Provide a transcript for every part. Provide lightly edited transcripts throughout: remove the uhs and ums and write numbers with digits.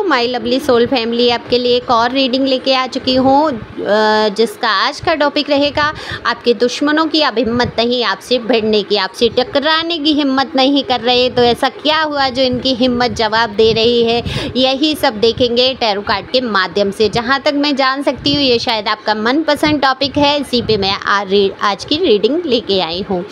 My lovely soul family, आपके लिए एक और रीडिंग लेके आ चुकी हूँ, जिसका आज का टॉपिक रहेगा आपके दुश्मनों की अब हिम्मत नहीं आपसे भिड़ने की, आपसे टकराने की हिम्मत नहीं कर रहे, तो ऐसा क्या हुआ जो इनकी हिम्मत जवाब दे रही है, यही सब देखेंगे टैरो कार्ड के माध्यम से। जहाँ तक मैं जान सकती हूँ ये शायद आपका मनपसंद टॉपिक है, इसी पे मैं आज की रीडिंग लेके आई हूँ।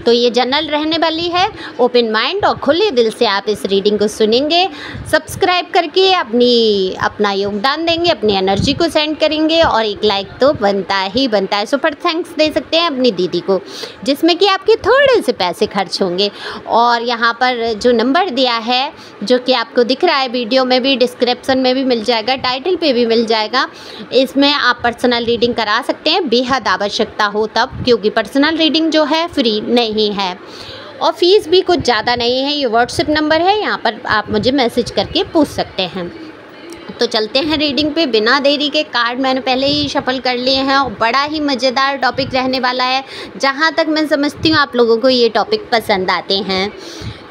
तो ये जनरल रहने वाली है, ओपन माइंड और खुले दिल से आप इस रीडिंग को सुनेंगे, सब्सक्राइब करके अपना योगदान देंगे, अपनी एनर्जी को सेंड करेंगे और एक लाइक तो बनता ही बनता है। सुपर थैंक्स दे सकते हैं अपनी दीदी को, जिसमें कि आपके थोड़े से पैसे खर्च होंगे। और यहाँ पर जो नंबर दिया है, जो कि आपको दिख रहा है वीडियो में भी, डिस्क्रिप्शन में भी मिल जाएगा, टाइटल पे भी मिल जाएगा, इसमें आप पर्सनल रीडिंग करा सकते हैं बेहद आवश्यकता हो तब, क्योंकि पर्सनल रीडिंग जो है फ्री नहीं है और फीस भी कुछ ज़्यादा नहीं है। ये व्हाट्सएप नंबर है, यहाँ पर आप मुझे मैसेज करके पूछ सकते हैं। तो चलते हैं रीडिंग पे बिना देरी के। कार्ड मैंने पहले ही शफल कर लिए हैं और बड़ा ही मज़ेदार टॉपिक रहने वाला है। जहाँ तक मैं समझती हूँ आप लोगों को ये टॉपिक पसंद आते हैं,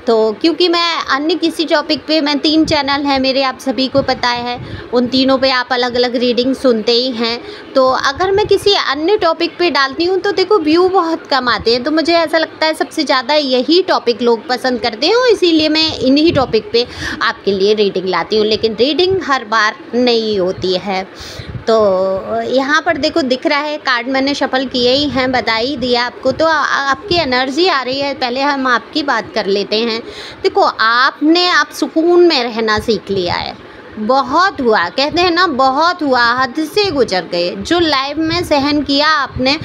तो क्योंकि मैं अन्य किसी टॉपिक पे, मैं 3 चैनल हैं मेरे, आप सभी को पता है, उन तीनों पे आप अलग अलग रीडिंग सुनते ही हैं। तो अगर मैं किसी अन्य टॉपिक पे डालती हूँ तो देखो व्यू बहुत कम आते हैं, तो मुझे ऐसा लगता है सबसे ज़्यादा यही टॉपिक लोग पसंद करते हैं, इसीलिए मैं इन्हीं टॉपिक पे आपके लिए रीडिंग लाती हूँ। लेकिन रीडिंग हर बार नहीं होती है। तो यहाँ पर देखो दिख रहा है, कार्ड मैंने शफल किए ही हैं, बता ही दिया आपको। तो आपकी एनर्जी आ रही है, पहले हम आपकी बात कर लेते हैं। देखो आपने आप सुकून में रहना सीख लिया है, बहुत हुआ, कहते हैं ना बहुत हुआ, हद से गुजर गए। जो लाइफ में सहन किया आपने,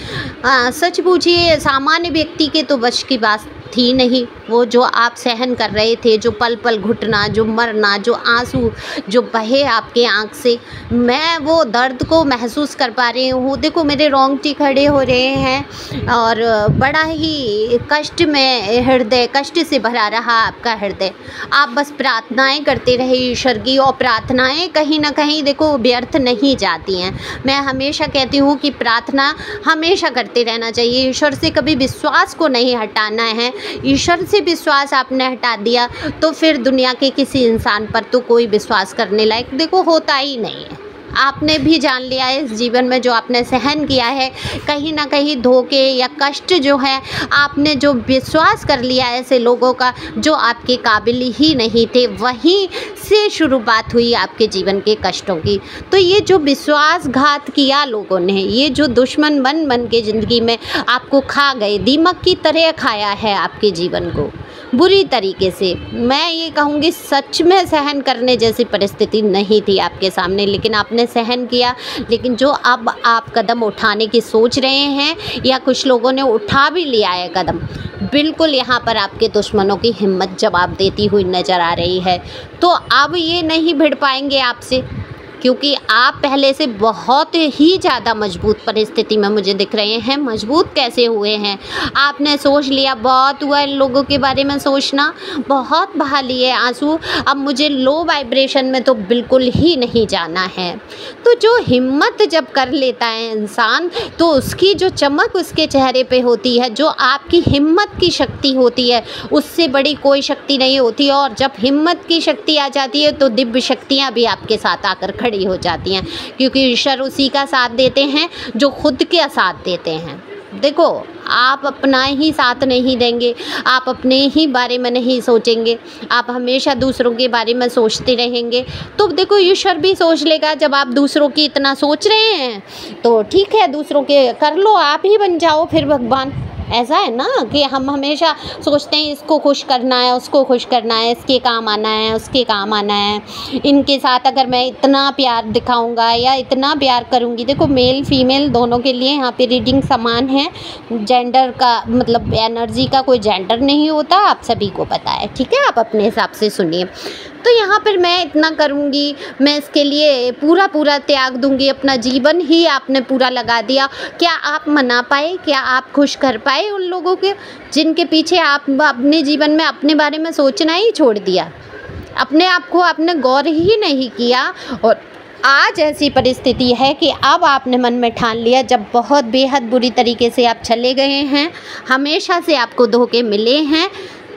सच पूछिए सामान्य व्यक्ति के तो बस की बात थी नहीं। वो जो आप सहन कर रहे थे, जो पल पल घुटना, जो मरना, जो आंसू जो बहे आपके आँख से, मैं वो दर्द को महसूस कर पा रही हूँ। देखो मेरे रोंगटे खड़े हो रहे हैं और बड़ा ही कष्ट में हृदय, कष्ट से भरा रहा आपका हृदय। आप बस प्रार्थनाएं करते रहे ईश्वर की, और प्रार्थनाएं कहीं ना कहीं देखो व्यर्थ नहीं जाती हैं। मैं हमेशा कहती हूँ कि प्रार्थना हमेशा करते रहना चाहिए, ईश्वर से कभी विश्वास को नहीं हटाना है। ईश्वर से विश्वास आपने हटा दिया तो फिर दुनिया के किसी इंसान पर तो कोई विश्वास करने लायक देखो होता ही नहीं है। आपने भी जान लिया है इस जीवन में, जो आपने सहन किया है, कहीं ना कहीं धोखे या कष्ट जो है, आपने जो विश्वास कर लिया ऐसे लोगों का जो आपके काबिल ही नहीं थे, वहीं से शुरुआत हुई आपके जीवन के कष्टों की। तो ये जो विश्वासघात किया लोगों ने, ये जो दुश्मन बन बन के ज़िंदगी में आपको खा गए, दीमक की तरह खाया है आपके जीवन को बुरी तरीके से। मैं ये कहूँगी सच में सहन करने जैसी परिस्थिति नहीं थी आपके सामने, लेकिन आपने सहन किया। लेकिन जो अब आप कदम उठाने की सोच रहे हैं, या कुछ लोगों ने उठा भी लिया है कदम, बिल्कुल यहाँ पर आपके दुश्मनों की हिम्मत जवाब देती हुई नज़र आ रही है। तो अब ये नहीं भिड़ पाएंगे आपसे, क्योंकि आप पहले से बहुत ही ज़्यादा मजबूत परिस्थिति में मुझे दिख रहे हैं। मजबूत कैसे हुए हैं, आपने सोच लिया, बहुत हुआ इन लोगों के बारे में सोचना, बहुत बहा लिए आंसू, अब मुझे लो वाइब्रेशन में तो बिल्कुल ही नहीं जाना है। तो जो हिम्मत जब कर लेता है इंसान, तो उसकी जो चमक उसके चेहरे पे होती है, जो आपकी हिम्मत की शक्ति होती है, उससे बड़ी कोई शक्ति नहीं होती। और जब हिम्मत की शक्ति आ जाती है तो दिव्य शक्तियाँ भी आपके साथ आकर खड़ी हो जाती हैं, क्योंकि ईश्वर उसी का साथ देते हैं जो खुद के साथ देते हैं। देखो आप अपना ही साथ नहीं देंगे, आप अपने ही बारे में नहीं सोचेंगे, आप हमेशा दूसरों के बारे में सोचते रहेंगे, तो देखो ईश्वर भी सोच लेगा। जब आप दूसरों की इतना सोच रहे हैं तो ठीक है, दूसरों के कर लो, आप ही बन जाओ फिर भगवान। ऐसा है ना कि हम हमेशा सोचते हैं इसको खुश करना है, उसको खुश करना है, इसके काम आना है, उसके काम आना है, इनके साथ अगर मैं इतना प्यार दिखाऊंगा या इतना प्यार करूंगी। देखो मेल फीमेल दोनों के लिए यहाँ पे रीडिंग समान है, जेंडर का मतलब एनर्जी का कोई जेंडर नहीं होता, आप सभी को पता है, ठीक है। आप अपने हिसाब से सुनिए। तो यहाँ पर मैं इतना करूँगी, मैं इसके लिए पूरा पूरा त्याग दूँगी, अपना जीवन ही आपने पूरा लगा दिया। क्या आप मना पाए, क्या आप खुश कर पाए उन लोगों के जिनके पीछे आप अपने जीवन में अपने बारे में सोचना ही छोड़ दिया, अपने आप को आपने गौर ही नहीं किया। और आज ऐसी परिस्थिति है कि अब आपने मन में ठान लिया, जब बहुत बेहद बुरी तरीके से आप चले गए हैं, हमेशा से आपको धोखे मिले हैं,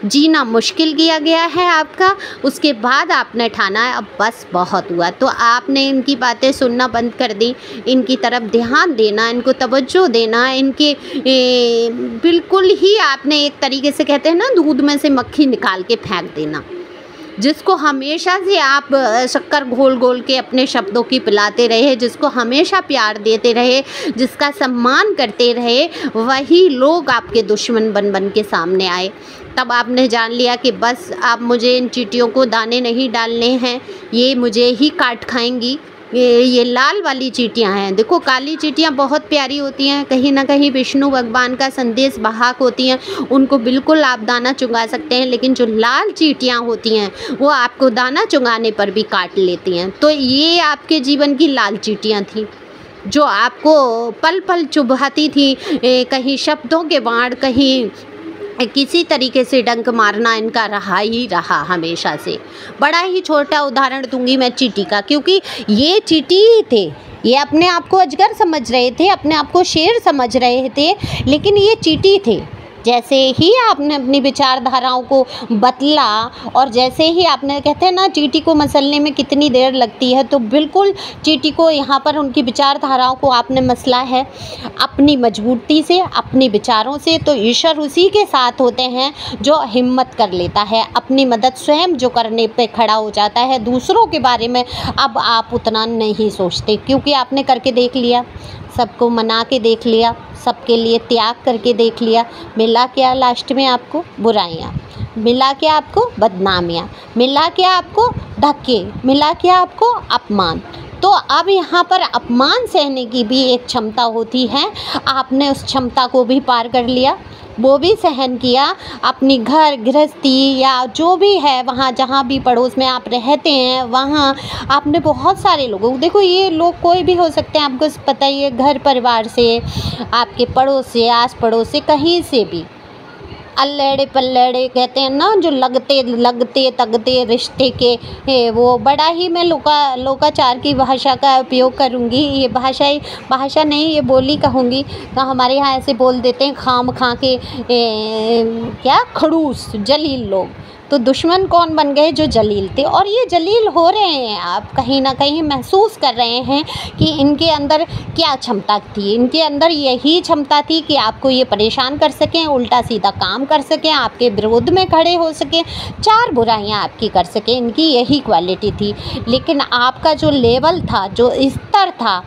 जीना मुश्किल किया गया है आपका, उसके बाद आपने ठाना है अब बस बहुत हुआ। तो आपने इनकी बातें सुनना बंद कर दी, इनकी तरफ ध्यान देना, इनको तवज्जो देना, इनके बिल्कुल ही आपने एक तरीके से कहते हैं ना दूध में से मक्खी निकाल के फेंक देना। जिसको हमेशा से आप शक्कर घोल घोल के अपने शब्दों की पिलाते रहे, जिसको हमेशा प्यार देते रहे, जिसका सम्मान करते रहे, वही लोग आपके दुश्मन बन बन के सामने आए। तब आपने जान लिया कि बस अब मुझे इन चींटियों को दाने नहीं डालने हैं, ये मुझे ही काट खाएंगी। ये लाल वाली चींटियां हैं, देखो काली चींटियां बहुत प्यारी होती हैं, कहीं ना कहीं विष्णु भगवान का संदेश वाहक होती हैं, उनको बिल्कुल आप दाना चुगा सकते हैं। लेकिन जो लाल चींटियां होती हैं वो आपको दाना चुगाने पर भी काट लेती हैं। तो ये आपके जीवन की लाल चींटियां थी जो आपको पल पल चुभाती थी। कहीं शब्दों के बाढ़, कहीं किसी तरीके से डंक मारना इनका रहा ही रहा हमेशा से। बड़ा ही छोटा उदाहरण दूंगी मैं चींटी का, क्योंकि ये चींटी ही थे, ये अपने आप को अजगर समझ रहे थे, अपने आप को शेर समझ रहे थे, लेकिन ये चींटी थे। जैसे ही आपने अपनी विचारधाराओं को बदला और जैसे ही आपने कहते हैं ना चींटी को मसलने में कितनी देर लगती है, तो बिल्कुल चींटी को यहाँ पर उनकी विचारधाराओं को आपने मसला है अपनी मजबूती से, अपने विचारों से। तो ईश्वर उसी के साथ होते हैं जो हिम्मत कर लेता है, अपनी मदद स्वयं जो करने पे खड़ा हो जाता है। दूसरों के बारे में अब आप उतना नहीं सोचते, क्योंकि आपने करके देख लिया, सबको मना के देख लिया, सबके लिए त्याग करके देख लिया। मिला क्या लास्ट में आपको? बुराइयाँ। मिला क्या आपको? बदनामियाँ। मिला क्या आपको? धक्के। मिला क्या आपको? अपमान। तो अब यहाँ पर अपमान सहने की भी एक क्षमता होती है, आपने उस क्षमता को भी पार कर लिया, वो भी सहन किया। अपनी घर गृहस्थी या जो भी है वहाँ जहाँ भी पड़ोस में आप रहते हैं वहाँ आपने बहुत सारे लोगों, देखो ये लोग कोई भी हो सकते हैं, आपको पता ही है, घर परिवार से, आपके पड़ोस से, आस पड़ोस से, कहीं से भी अल्लड़े पल्लड़े कहते हैं ना, जो लगते लगते तगते रिश्ते के, वो बड़ा ही मैं लोकाचार की भाषा का उपयोग करूँगी। ये भाषा नहीं, ये बोली कहूँगी। तो हमारे यहाँ ऐसे बोल देते हैं खाम खा के क्या खड़ूस जलील लोग। तो दुश्मन कौन बन गए? जो जलील थे। और ये जलील हो रहे हैं, आप कहीं ना कहीं महसूस कर रहे हैं कि इनके अंदर क्या क्षमता थी। इनके अंदर यही क्षमता थी कि आपको ये परेशान कर सकें, उल्टा सीधा काम कर सकें, आपके विरोध में खड़े हो सकें, चार बुराइयां आपकी कर सकें। इनकी यही क्वालिटी थी। लेकिन आपका जो लेवल था, जो स्तर था,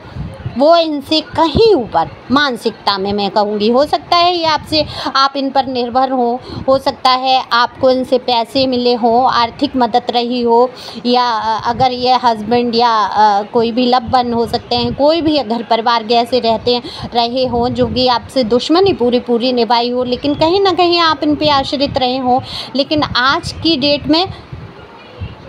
वो इनसे कहीं ऊपर मानसिकता में मैं कहूँगी। हो सकता है ये आपसे, आप इन पर निर्भर हो सकता है आपको इनसे पैसे मिले हों, आर्थिक मदद रही हो, या अगर ये हस्बैंड या कोई भी लव वन हो सकते हैं, कोई भी घर परिवार के ऐसे रहे हों जो कि आपसे दुश्मनी पूरी निभाई हो, लेकिन कहीं ना कहीं आप इन पे आश्रित रहे हों। लेकिन आज की डेट में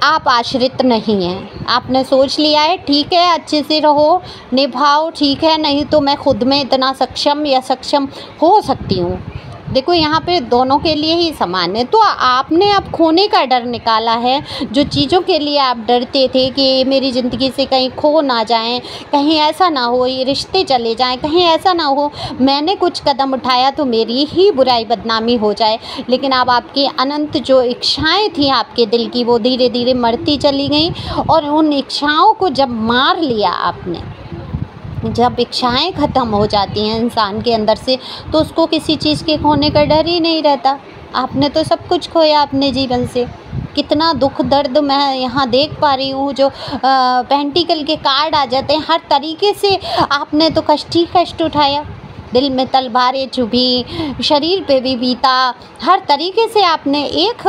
आप आश्रित नहीं हैं, आपने सोच लिया है ठीक है अच्छे से रहो, निभाओ, ठीक है, नहीं तो मैं खुद में इतना सक्षम हो सकती हूँ। देखो यहाँ पे दोनों के लिए ही समान है। तो आपने अब खोने का डर निकाला है, जो चीज़ों के लिए आप डरते थे कि मेरी ज़िंदगी से कहीं खो ना जाएं, कहीं ऐसा ना हो, ये रिश्ते चले जाएं, कहीं ऐसा ना हो मैंने कुछ कदम उठाया तो मेरी ही बुराई बदनामी हो जाए। लेकिन अब आपकी अनंत जो इच्छाएं थी आपके दिल की, वो धीरे धीरे मरती चली गई। और उन इच्छाओं को जब मार लिया आपने, जब इच्छाएं ख़त्म हो जाती हैं इंसान के अंदर से, तो उसको किसी चीज़ के खोने का डर ही नहीं रहता। आपने तो सब कुछ खोया अपने जीवन से। कितना दुख दर्द मैं यहाँ देख पा रही हूँ, जो पेंटिकल के कार्ड आ जाते हैं, हर तरीके से आपने तो कष्ट ही कष्ट उठाया। दिल में तलवारें चुभी, शरीर पे भी बीता, हर तरीके से आपने एक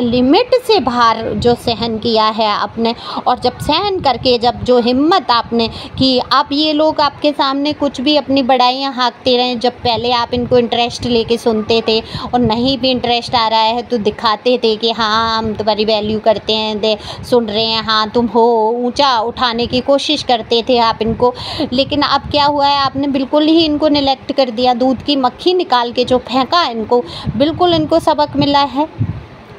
लिमिट से बाहर जो सहन किया है आपने। और जब सहन करके जब जो हिम्मत आपने कि अब ये लोग आपके सामने कुछ भी अपनी बड़ाइयाँ हाँकते रहें, जब पहले आप इनको इंटरेस्ट लेके सुनते थे और नहीं भी इंटरेस्ट आ रहा है तो दिखाते थे कि हाँ हम तुम्हारी वैल्यू करते हैं, सुन रहे हैं, हाँ तुम हो, ऊंचा उठाने की कोशिश करते थे आप इनको। लेकिन अब क्या हुआ है, आपने बिल्कुल ही इनको नेग्लेक्ट कर दिया, दूध की मक्खी निकाल के जो फेंका इनको, बिल्कुल इनको सबक मिला है।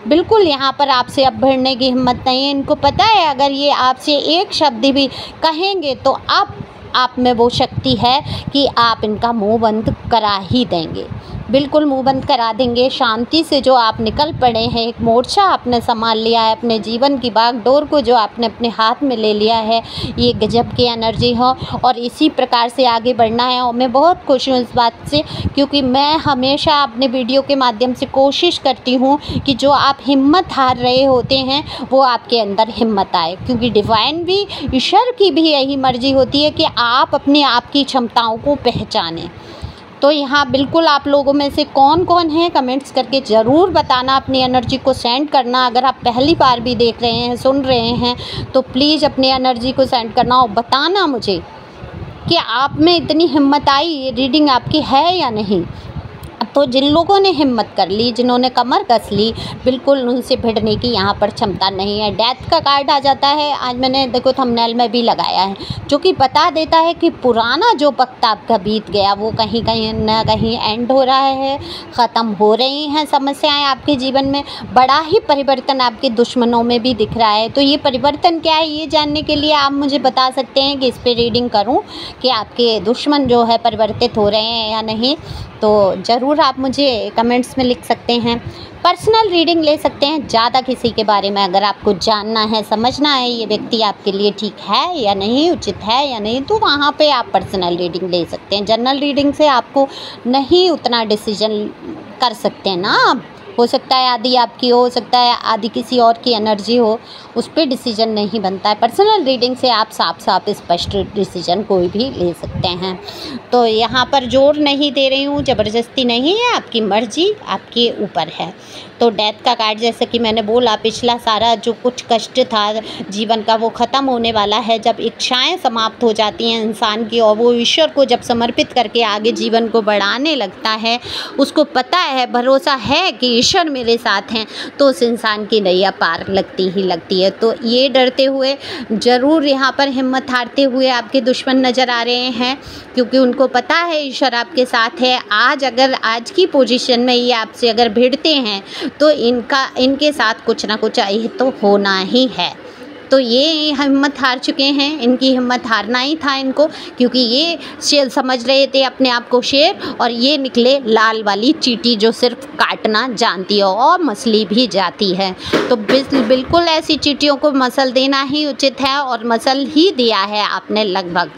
बिल्कुल यहाँ पर आपसे अब भिड़ने की हिम्मत नहीं है। इनको पता है अगर ये आपसे एक शब्द भी कहेंगे तो अब आप में वो शक्ति है कि आप इनका मुंह बंद करा ही देंगे। बिल्कुल मुंह बंद करा देंगे, शांति से जो आप निकल पड़े हैं, एक मोर्चा आपने संभाल लिया है, अपने जीवन की बागडोर को जो आपने अपने हाथ में ले लिया है, ये गजब की एनर्जी हो और इसी प्रकार से आगे बढ़ना है। और मैं बहुत खुश हूँ इस बात से, क्योंकि मैं हमेशा अपने वीडियो के माध्यम से कोशिश करती हूँ कि जो आप हिम्मत हार रहे होते हैं वो आपके अंदर हिम्मत आए, क्योंकि डिवाइन भी, ईश्वर की भी यही मर्जी होती है कि आप अपने आप की क्षमताओं को पहचानें। तो यहाँ बिल्कुल आप लोगों में से कौन कौन है कमेंट्स करके ज़रूर बताना, अपनी एनर्जी को सेंड करना। अगर आप पहली बार भी देख रहे हैं, सुन रहे हैं, तो प्लीज़ अपनी एनर्जी को सेंड करना और बताना मुझे कि आप में इतनी हिम्मत आई, ये रीडिंग आपकी है या नहीं। तो जिन लोगों ने हिम्मत कर ली, जिन्होंने कमर कस ली, बिल्कुल उनसे भिड़ने की यहाँ पर क्षमता नहीं है। डेथ का कार्ड आ जाता है, आज मैंने देखो थंबनेल में भी लगाया है, जो कि बता देता है कि पुराना जो वक्त आपका बीत गया वो कहीं कहीं न कहीं एंड हो रहा है, ख़त्म हो रही हैं समस्याएं आपके जीवन में। बड़ा ही परिवर्तन आपके दुश्मनों में भी दिख रहा है। तो ये परिवर्तन क्या है, ये जानने के लिए आप मुझे बता सकते हैं कि इस पर रीडिंग करूँ कि आपके दुश्मन जो है परिवर्तित हो रहे हैं या नहीं। तो ज़रूर आप मुझे कमेंट्स में लिख सकते हैं, पर्सनल रीडिंग ले सकते हैं। ज़्यादा किसी के बारे में अगर आपको जानना है, समझना है ये व्यक्ति आपके लिए ठीक है या नहीं, उचित है या नहीं, तो वहाँ पे आप पर्सनल रीडिंग ले सकते हैं। जनरल रीडिंग से आपको नहीं उतना डिसीजन कर सकते हैं ना आप। हो सकता है आधी आपकी हो सकता है आधी किसी और की एनर्जी हो, उस पर डिसीजन नहीं बनता है। पर्सनल रीडिंग से आप साफ साफ स्पष्ट डिसीजन कोई भी ले सकते हैं। तो यहाँ पर जोर नहीं दे रही हूँ, ज़बरदस्ती नहीं है, आपकी मर्जी आपके ऊपर है। तो डेथ का कार्ड, जैसे कि मैंने बोला, पिछला सारा जो कुछ कष्ट था जीवन का वो ख़त्म होने वाला है। जब इच्छाएं समाप्त हो जाती हैं इंसान की और वो ईश्वर को जब समर्पित करके आगे जीवन को बढ़ाने लगता है, उसको पता है, भरोसा है कि ईश्वर मेरे साथ हैं, तो उस इंसान की नैया पार लगती ही लगती है। तो ये डरते हुए ज़रूर यहाँ पर हिम्मत हारते हुए आपके दुश्मन नज़र आ रहे हैं, क्योंकि उनको पता है ईश्वर आपके साथ है। आज की पोजीशन में ये आपसे अगर भिड़ते हैं तो इनके साथ कुछ ना कुछ तो होना ही है। तो ये हिम्मत हार चुके हैं, इनकी हिम्मत हारना ही था इनको, क्योंकि ये शेर समझ रहे थे अपने आप को शेर, और ये निकले लाल वाली चींटी जो सिर्फ काटना जानती है और मसली भी जाती है। तो बिल्कुल ऐसी चींटियों को मसल देना ही उचित है, और मसल ही दिया है आपने लगभग।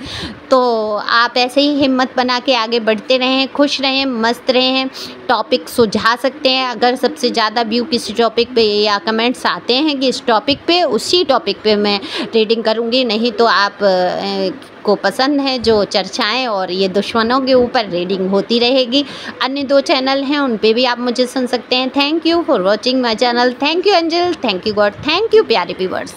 तो आप ऐसे ही हिम्मत बना के आगे बढ़ते रहें, खुश रहें, मस्त रहें। टॉपिक सुझा सकते हैं, अगर सबसे ज़्यादा व्यू किसी टॉपिक पे या कमेंट्स आते हैं कि इस टॉपिक पे, उसी टॉपिक पे मैं रीडिंग करूँगी। नहीं तो आप को पसंद है जो चर्चाएं और ये दुश्मनों के ऊपर रीडिंग होती रहेगी। अन्य 2 चैनल हैं, उन पे भी आप मुझे सुन सकते हैं। Thank you for watching my channel. Thank you angel, thank you God, thank you प्यारे व्यूअर्स।